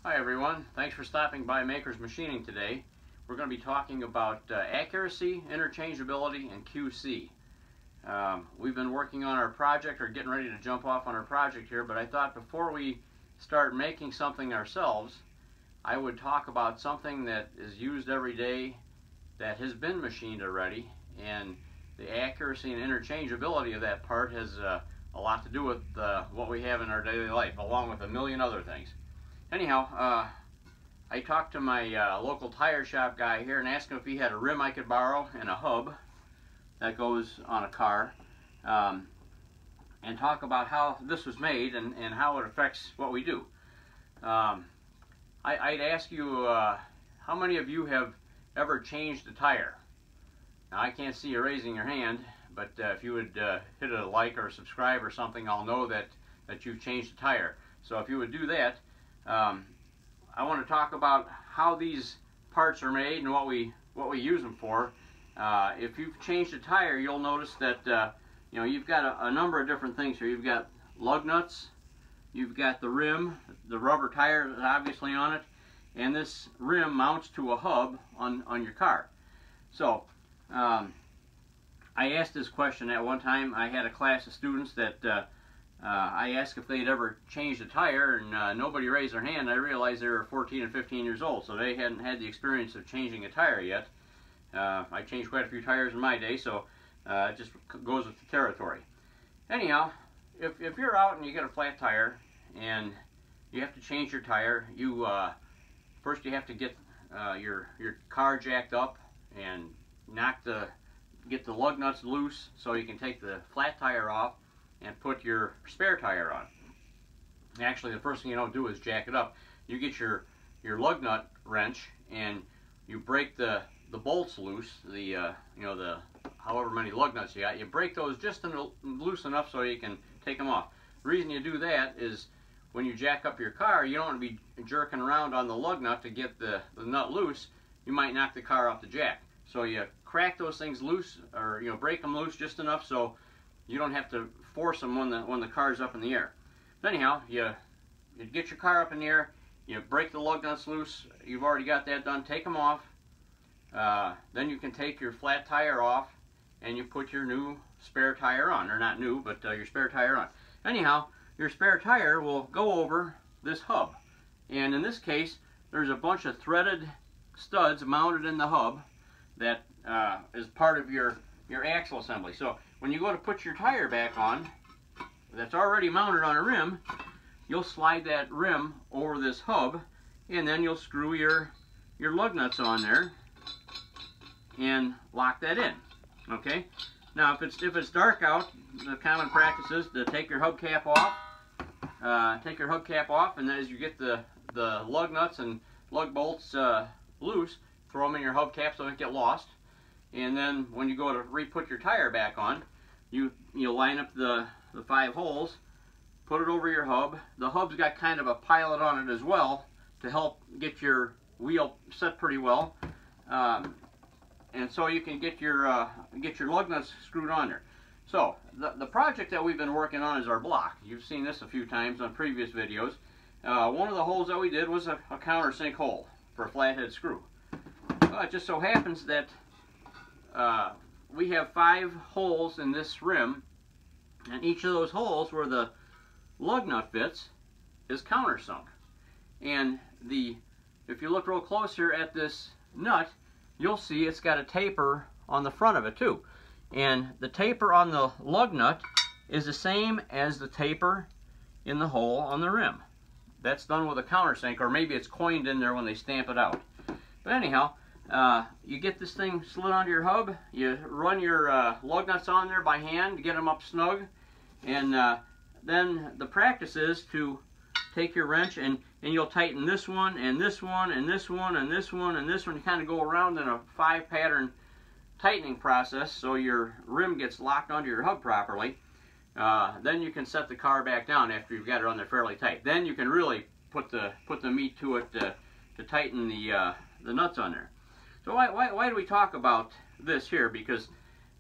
Hi everyone, thanks for stopping by Maker's Machining today. We're going to be talking about accuracy, interchangeability, and QC. We've been working on our project, or getting ready to jump off on our project here, but I thought before we start making something ourselves, I would talk about something that is used every day that has been machined already, and the accuracy and interchangeability of that part has a lot to do with what we have in our daily life, along with a million other things. Anyhow, I talked to my local tire shop guy here and asked him if he had a rim I could borrow and a hub that goes on a car, and talk about how this was made and how it affects what we do. I'd ask you, how many of you have ever changed a tire? Now, I can't see you raising your hand, but if you would hit a like or subscribe or something, I'll know that you've changed a tire. So if you would do that, I want to talk about how these parts are made and what we use them for. If you've changed a tire, you'll notice that you've got a number of different things here. You've got lug nuts, you've got the rim, the rubber tire is obviously on it, and this rim mounts to a hub on your car. So I asked this question at one time. I had a class of students that I asked if they'd ever changed a tire, and nobody raised their hand. I realized they were 14 and 15 years old, so they hadn't had the experience of changing a tire yet. I changed quite a few tires in my day, so it just goes with the territory. Anyhow, if you're out and you get a flat tire and you have to change your tire, first you have to get your car jacked up and get the lug nuts loose so you can take the flat tire off and put your spare tire on. Actually, the first thing you don't do is jack it up. You get your lug nut wrench and you break the bolts loose, the however many lug nuts you got. You break those just loose enough so you can take them off. The reason you do that is when you jack up your car, you don't want to be jerking around on the lug nut to get the nut loose. You might knock the car off the jack. So you crack those things loose, or break them loose just enough so you don't have to force them when the car's up in the air. But anyhow, you get your car up in the air, you break the lug nuts loose. You've already got that done. Take them off. Then you can take your flat tire off and you put your new spare tire on, or not new, but your spare tire on. Anyhow, your spare tire will go over this hub, and in this case there's a bunch of threaded studs mounted in the hub that is part of your axle assembly. So when you go to put your tire back on, that's already mounted on a rim, you'll slide that rim over this hub, and then you'll screw your lug nuts on there and lock that in. Okay. Now, if it's dark out, the common practice is to take your hubcap off. And then as you get the lug nuts and lug bolts loose, throw them in your hubcap so they don't get lost. And then when you go to re-put your tire back on, you line up the 5 holes, put it over your hub. The hub's got kind of a pilot on it as well to help get your wheel set pretty well, and so you can get your lug nuts screwed on there. So the project that we've been working on is our block. You've seen this a few times on previous videos. One of the holes that we did was a countersink hole for a flathead screw. It just so happens that we have 5 holes in this rim, and each of those holes where the lug nut fits is countersunk. And if you look real close here at this nut, you'll see it's got a taper on the front of it too. And the taper on the lug nut is the same as the taper in the hole on the rim. That's done with a countersink, or maybe it's coined in there when they stamp it out. But anyhow, you get this thing slid onto your hub, you run your lug nuts on there by hand to get them up snug, and then the practice is to take your wrench and you'll tighten this one and this one and this one and this one and this one. You kind of go around in a 5-pattern tightening process so your rim gets locked onto your hub properly. Then you can set the car back down after you've got it on there fairly tight. Then you can really put the meat to it to tighten the nuts on there. So why do we talk about this here? Because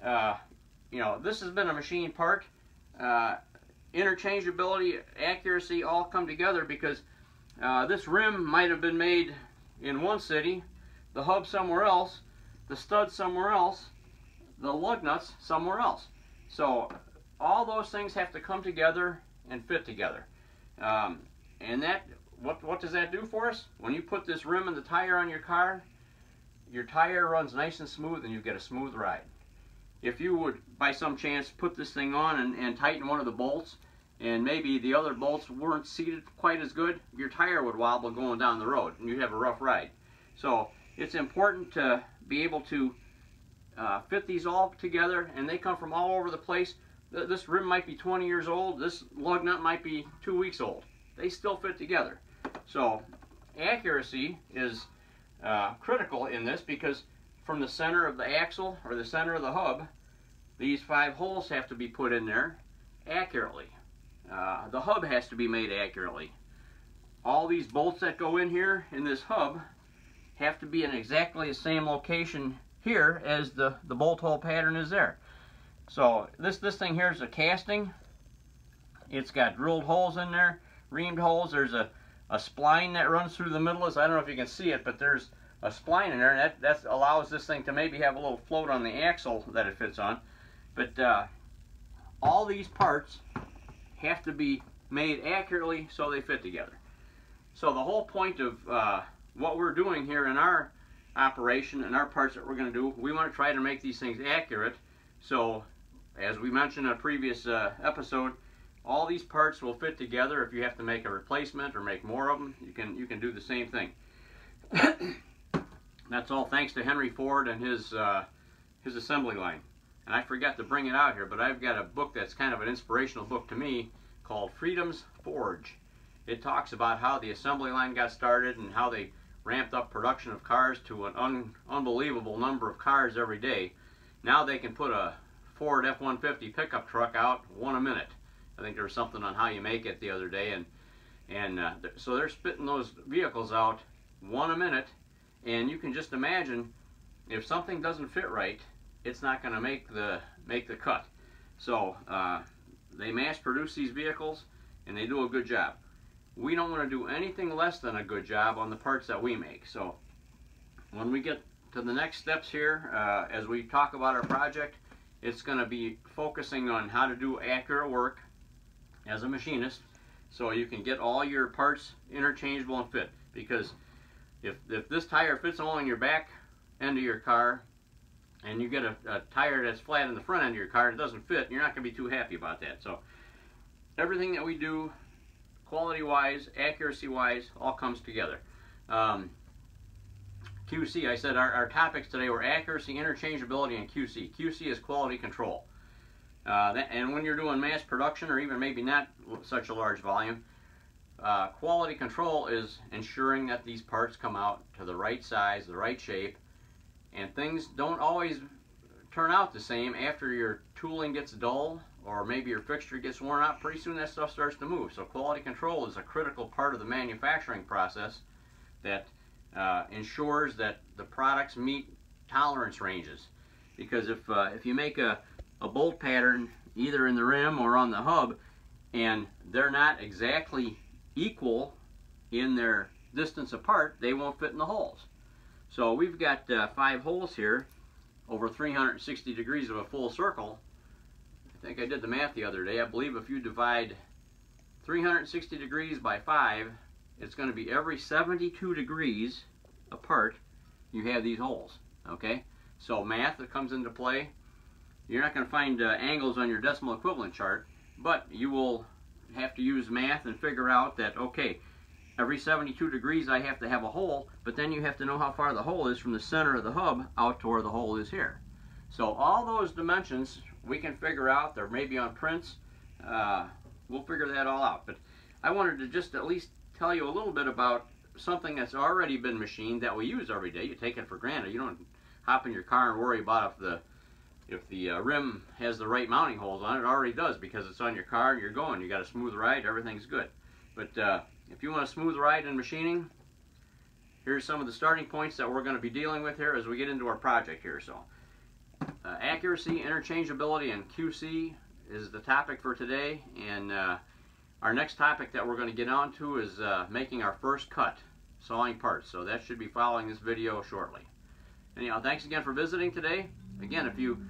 this has been a machine part. Interchangeability, accuracy all come together because this rim might have been made in one city, the hub somewhere else, the stud somewhere else, the lug nuts somewhere else. So all those things have to come together and fit together. And that, what does that do for us? When you put this rim and the tire on your car, your tire runs nice and smooth and you get a smooth ride. If you would, by some chance, put this thing on and tighten one of the bolts, and maybe the other bolts weren't seated quite as good, your tire would wobble going down the road and you'd have a rough ride. So it's important to be able to fit these all together, and they come from all over the place. This rim might be 20 years old, this lug nut might be 2 weeks old. They still fit together. So accuracy is critical in this, because from the center of the axle or the center of the hub, these 5 holes have to be put in there accurately. The hub has to be made accurately. All these bolts that go in here in this hub have to be in exactly the same location here as the bolt hole pattern is there. So this thing here is a casting. It's got drilled holes in there, reamed holes. There's a spline that runs through the middle. I don't know if you can see it, but there's a spline in there, and that allows this thing to maybe have a little float on the axle that it fits on. But all these parts have to be made accurately so they fit together. So the whole point of what we're doing here in our operation and our parts that we're going to do, we want to try to make these things accurate. So as we mentioned in a previous episode, all these parts will fit together. If you have to make a replacement or make more of them, you can do the same thing. That's all thanks to Henry Ford and his assembly line. And I forgot to bring it out here, but I've got a book that's kind of an inspirational book to me called Freedom's Forge. It talks about how the assembly line got started and how they ramped up production of cars to an unbelievable number of cars every day. Now they can put a Ford F-150 pickup truck out 1 a minute. I think there was something on how you make it the other day, and so they're spitting those vehicles out 1 a minute, and you can just imagine if something doesn't fit right, it's not going to make the cut. So they mass produce these vehicles and they do a good job. We don't want to do anything less than a good job on the parts that we make. So when we get to the next steps here, as we talk about our project, it's going to be focusing on how to do accurate work as a machinist, so you can get all your parts interchangeable and fit. Because if this tire fits only in your back end of your car, and you get a tire that's flat in the front end of your car, it doesn't fit, you're not going to be too happy about that. So everything that we do, quality-wise, accuracy-wise, all comes together. QC, I said our topics today were accuracy, interchangeability, and QC. QC is quality control. And when you're doing mass production, or even maybe not such a large volume, quality control is ensuring that these parts come out to the right size, the right shape, and things don't always turn out the same after your tooling gets dull, or maybe your fixture gets worn out. Pretty soon that stuff starts to move. So quality control is a critical part of the manufacturing process that ensures that the products meet tolerance ranges. Because if you make a bolt pattern either in the rim or on the hub, and they're not exactly equal in their distance apart, they won't fit in the holes. So we've got 5 holes here over 360 degrees of a full circle. I think I did the math the other day. I believe if you divide 360 degrees by 5, it's going to be every 72 degrees apart you have these holes. Okay? So math that comes into play. You're not going to find angles on your decimal equivalent chart, but you will have to use math and figure out that, okay, every 72 degrees I have to have a hole, but then you have to know how far the hole is from the center of the hub out to where the hole is here. So all those dimensions we can figure out. They're maybe on prints. We'll figure that all out. But I wanted to just at least tell you a little bit about something that's already been machined that we use every day. You take it for granted. You don't hop in your car and worry about if the rim has the right mounting holes on it. It already does, because it's on your car and you're going. You got a smooth ride, everything's good. But if you want a smooth ride in machining, here's some of the starting points that we're going to be dealing with here as we get into our project here. So accuracy, interchangeability, and QC is the topic for today, and Our next topic that we're going to get on to is making our first cut, sawing parts. So that should be following this video shortly. Anyhow, thanks again for visiting today. Again, if you've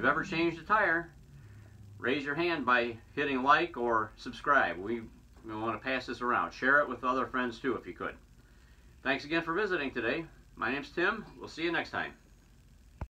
ever changed a tire, raise your hand by hitting like or subscribe. We want to pass this around. Share it with other friends too if you could. Thanks again for visiting today. My name's Tim. We'll see you next time.